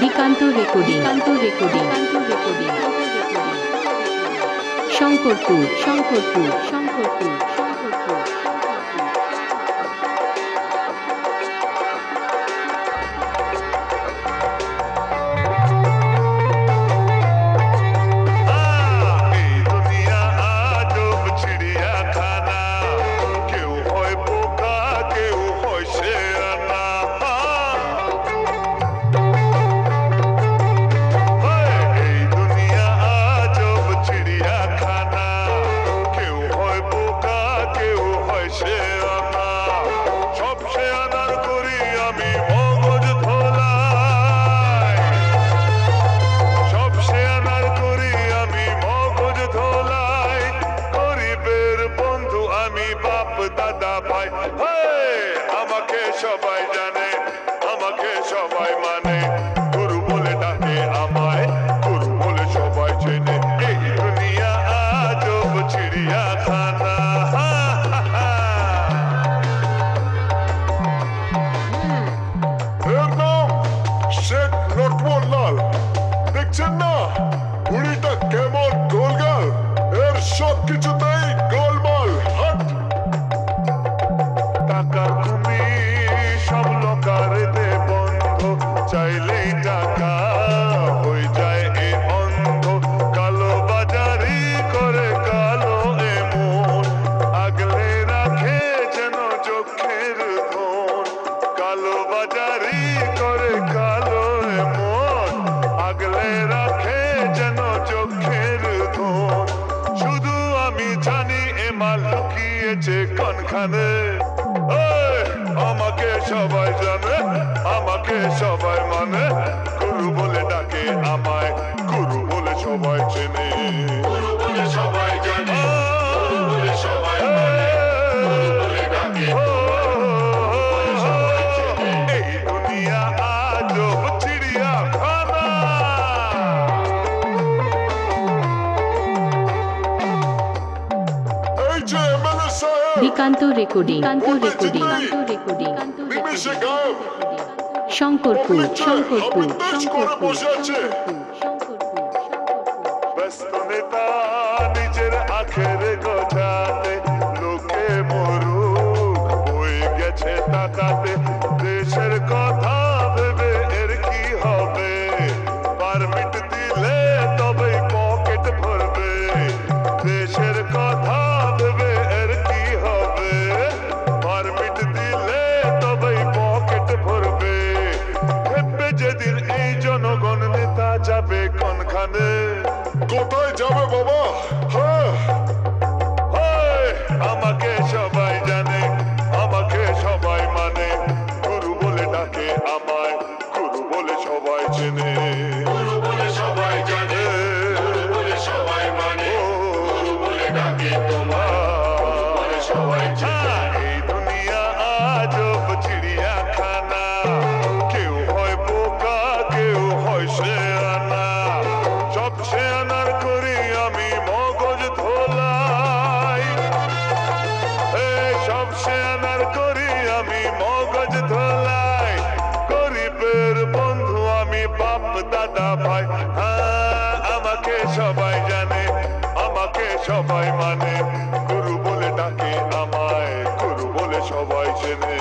দিকান্ত recording Shankarpur দাদা ভাই আমাকে সবাই জানে, আমাকে সবাই মানে, গুরু বলে ডাকে আমায়, গুরু বলে সবাই চেনে। এই দুনিয়া আজব চিড়িয়াখানা। এর নাম শেখ লটমোহনলাল। দেখছেন না বুড়িটা কেমন গোলগাল, এর সব কিছুতেই গোলমাল। টাকার ঘুমি সব লোকারেতে বন্ধ, চাইলেই টাকা হয়ে যায় এ অন্ধ। কালো বাজারি করে কালো এমন, আগলে রাখে যেন চোখের ধন। কালো বাজারি করে কালো এমন, আগলে রাখে যেন চোখের ধন। শুধু আমি জানি এ মাল লুকিয়েছে কোনখানে। আমাকে সবাই জানে, আমাকে সবাই মানে, গুরু বলে ডাকে আমায়, গুরু বলে সবাই চেনে। গুরু বলে সবাই জানে, গুরু বলে সবাই মানে, গুরু বলে ডাকে সবাই চেনে। এই দুনিয়া আজব চিড়িয়াখানা। এই যে এমএলএ সাহেব, দিকান্ত রেকর্ডিং শঙ্করপুর ব্যস্ত নেতা নিজের আখের গোছাতে, লোকে মরুক বয়ে গেছে তাকাতে। দেশের কথা ভেবে এর কি হবে, পারমিট দিলে তবেই পকেট ভরবে। দেশের কথা ভেবে এর কি হবে, পারমিট দিলে তবেই পকেট ভরবে। ভেবে যেদিন এই জনগণ নেতা যাবে কোনখানে। কোথায় যাবে বাবা? আমাকে সবাই জানে, আমাকে সবাই মানে, গুরু বলে ডাকে আমায়, গুরু বলে সবাই চেনে। গুরু বলে সবাই জানে, গুরু বলে সবাই মানে, গুরু বলে ডাকে তোমায়, গুরু বলে সবাই চেনে। এই দুনিয়া আজব চিড়িয়াখানা, কেউ হয় বোকা কেউ হয় শেয়ানা। সব শেয়ানার করি আমি মগজ ধোলাই, সব শেয়ানার করি আমি মগজ ধোলাই। গরিবের বন্ধু আমি, বাপ দাদা ভাই। আমাকে সবাই জানে, আমাকে সবাই মানে, গুরু বলে ডাকে আমায়, গুরু বলে সবাই চেনে।